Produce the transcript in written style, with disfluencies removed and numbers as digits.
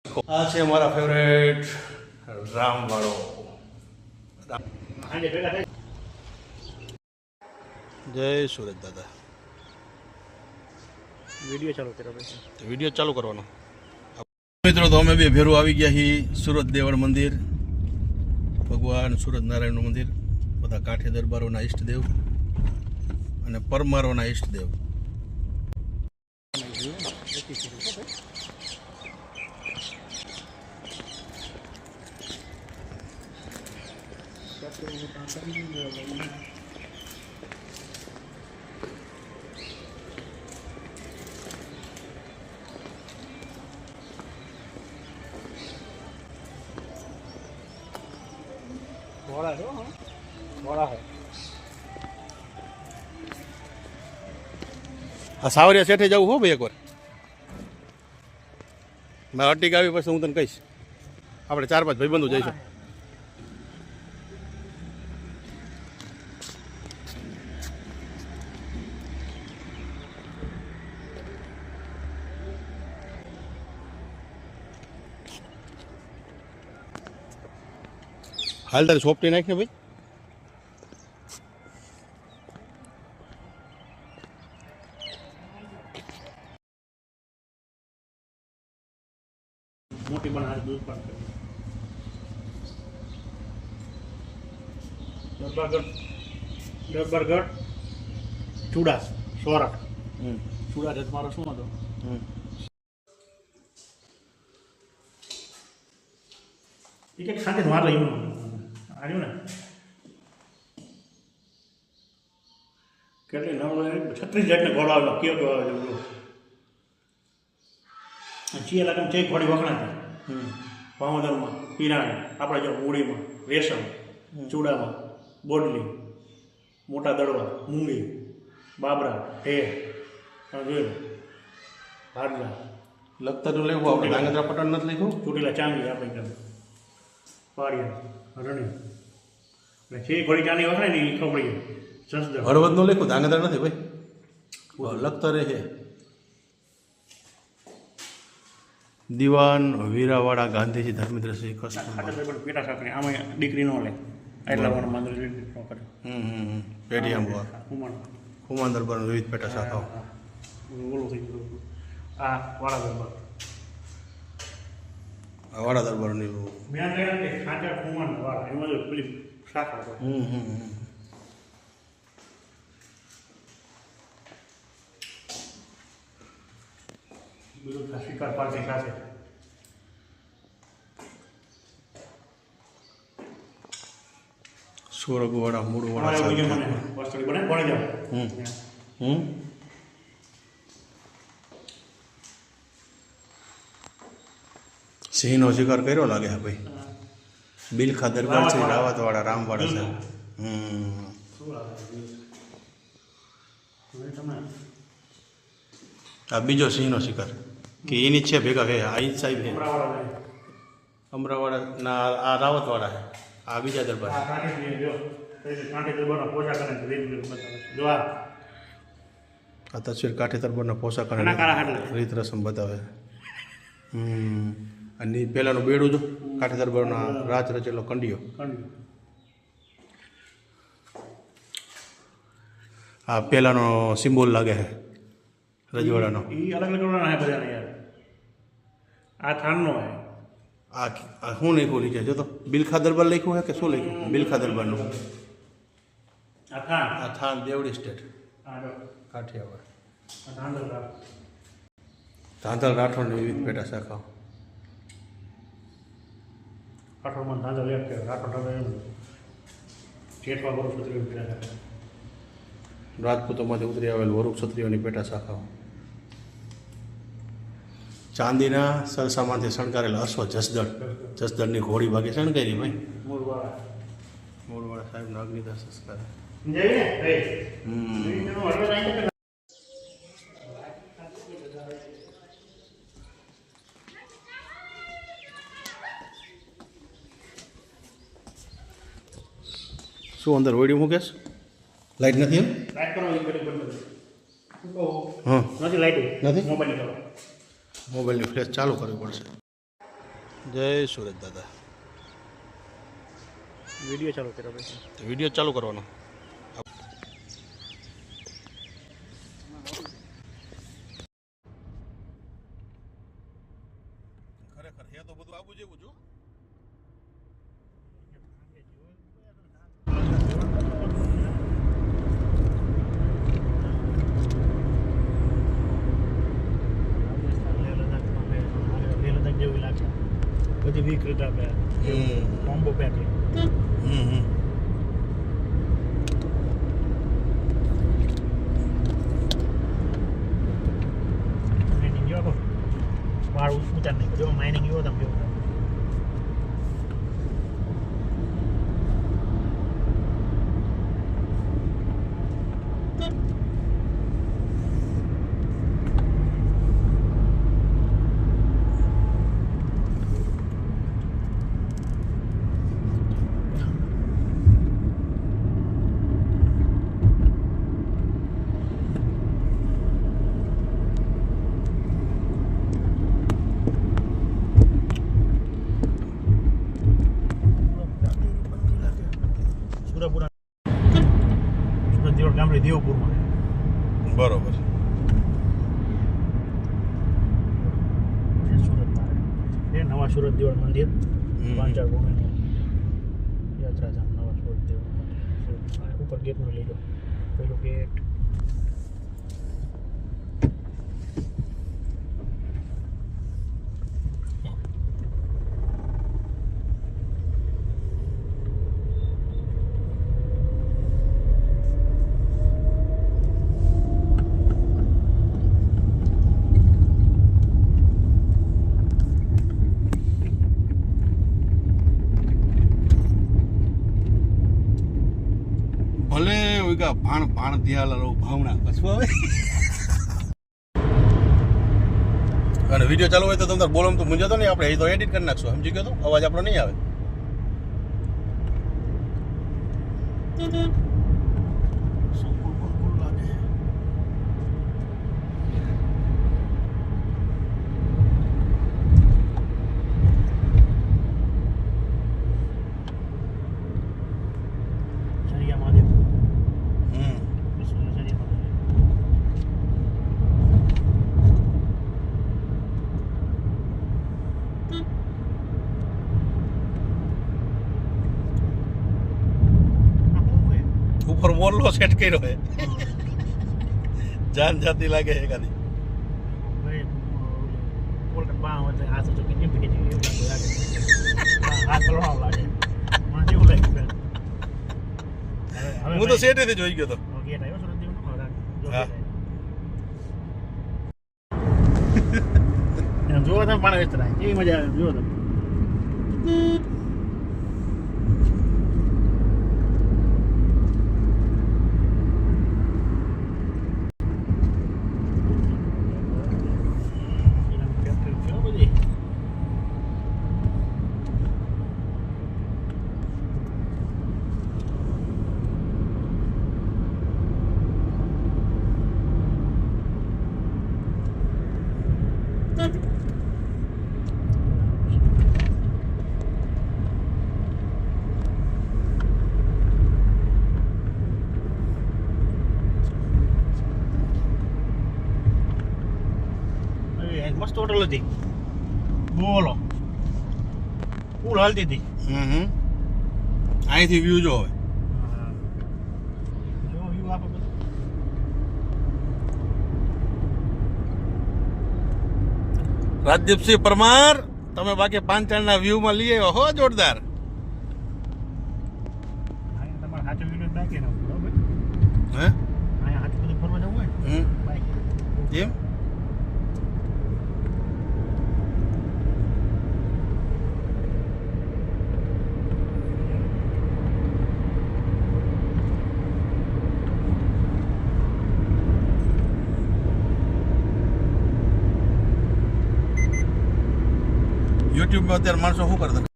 આ છે મારા ફેવરેટ રામવાળો. જય સુરત દાદા. વિડીયો ચાલુ કરવાનો. મિત્રો તો અમે બી ભેરું આવી ગયા છીએ સુરત દેવળ મંદિર, ભગવાન સુરત નારાયણનું મંદિર, બધા કાંઠે દરબારોના ઈષ્ટદેવ અને પરમારોના ઈષ્ટદેવ. આ સાવરિયા શેઠે જવું હો ભાઈ એકવાર. મારે અટીક આવી પછી હું તને કહીશ. આપણે 4-5 ભાઈબંધો જઈશું. હાલ તારે સોપટી નાખ ને ભાઈ. મોટી બનાવે દૂધ પણ દરબારગઢ ચૂડા સોરઠ. ચૂડા છે મારો શું હતો? એ કંઈક સાથે મારે એવું આવ્યું ને કેટલી 36 જાતને ઘોડો આવ્યો. કયો કયો આવ્યો? ચિયા લાગમ ચેક ઘોડી વખણાતી ભાવનગરમાં, પિરાણી, આપણે જો મૂડીમાં, રેશમ, ચૂડામાં, બોડલી, મોટા દડવા, મૂંગી, બાબરા, ઢેર, જોયું હાડલા. લખતરનું લેવું આપણે ધાંગધ્રા પટણ નથી લખ્યું. ચોટીલા ચાંદી આપણે ગમે પાડિયા રણી એટલે છે ઘોડી ચાંદી વખણાય ને એ ખબડી જસદણ. હળવદનું લખ્યું, ધાંગધ્રા નથી ભાઈ. લખતરે છે દીવાન વીરાવાડા ગાંધીજી ધર્મેન્દ્રસિંહ કસ્તુરબા. પેટા સાકરી આમાં દીકરી ન લે એટલા વાર માંગ કરે. પેઢી આંબવા ખુમાન દરબારનું વિવિધ પેટા શાખાઓ. ઓલું થઈ ગયું આ વાળા દરબાર. વાડા દરબારની મેં ખાંચા ખુમાન વાળા એમાં પેલી શાખા. બીજું શિકાર પાર્ટી સાથે સોરગવાડા મૂળવાડા સિંહનો શિકાર કર્યો લાગે છે ભાઈ. બિલખા દરબાર છે, રાવતવાડા રામવાડા છે. આ બીજો સિંહનો શિકાર કે એની છે ભેગા હે. આ ઈદ સાહેબ હે અમરાવાડા ના, આ રાવતવાડા હે. આ બીજા દરબાર. આ તસવીર કાઠી દરબારના પોશાક અને રીત રસમ બતાવે. અને પહેલાંનું બેડું જો કાઠી દરબારના રાજ રચેલો કંડિયો. આ પહેલાંનો સિમ્બોલ લાગે છે રજવાડાનો. એ અલગ અલગ કરવાના હે બધાને યાર. આ થાનનો હે. આ શું લખ્યું લીધે જો તો બિલખા દરબાર લખ્યું હે કે શું લખ્યું? બિલખા દરબારનું. આ થાન દેવડી સ્ટેટ કાઠિયાવાડ. ધાંધલ રાઠોડની વિવિધ પેટા શાખાઓ. રાઠોડમાં ધાંધલ એક રાઠોડ જેઠવા વરુ ક્ષત્રિયો પેટા શાખા. રાજપૂતોમાંથી ઉતરી આવેલ વરુ ક્ષત્રિયોની પેટા શાખાઓ. ચાંદીના સરસામાંથી શણગારેલા અશ્વ જસદણ. જસદણની ઘોડી ભાગે શણગારી ભાઈ. મૂળવાળા સાહેબના અગ્નિદાહ સંસ્કાર. શું અંદર વળી મૂકેશ? લાઈટ નથી એમ? લાઈટ કરવાની હા નથી લાઈટ નથી. મોબાઈલ કરો. મોબાઈલની ફ્લેશ ચાલુ કરવી પડશે. જય સુરત દાદા. વિડીયો ચાલુ કર્યો પછી તો વિડીયો ચાલુ કરવાનો. ખરેખર હે તો બધું આવું જેવું છું. જેવી લાગશે બધી વિકૃતા પેક કોમ્બો પેક વાળ ઉતાર નહીં જો માઇનિંગ એવો તમે જો સુરત દેવળ ગામડે દેવપુરમાં બરોબર. સુરતમાં એ નવા સુરત દેવળ મંદિર પાંચાળ ભૂમિનું યાત્રાધામ નવા સુરત દેવળ મંદિર ઉપર ગેટનો લીધો પેલું ગેટ ભલે ઓઈગા ભાણ ભાણ દિયાલા રહો ભાવના કશું આવે. અને વિડીયો ચાલુ હોય તો તમે બોલો તો મુંજાતો નહીં, આપણે એ તો એડિટ કરી નાખશું. સમજી ગયો તો અવાજ આપણો નહીં આવે. ઉપર મોરલો સેટ કર્યો હે, જાન જાતી લાગે છે એકાદી. હું તો સેટેથી જોઈ ગયો તો. હા. જોવા તમે પાણી વેચતા કેવી મજા આવે જોવો તમે. મસ્ત હોટલ હતી બોલો ફૂલ હાલતી હતી. અહીંથી વ્યૂ જો હવે. જો વ્યૂ આપે બધું રાજદીપસિંહ પરમાર, તમે બાકી પાંચાળના વ્યૂમાં લઈ આવ્યો હો જોરદાર. તમારે સાચો વિડીયો બાકી ના બરોબર હે અહીંયા સાચું બધું ફરવા જવું હોય ને બાકી એમ યુટ્યુબમાં અત્યારે માણસો શું કરતા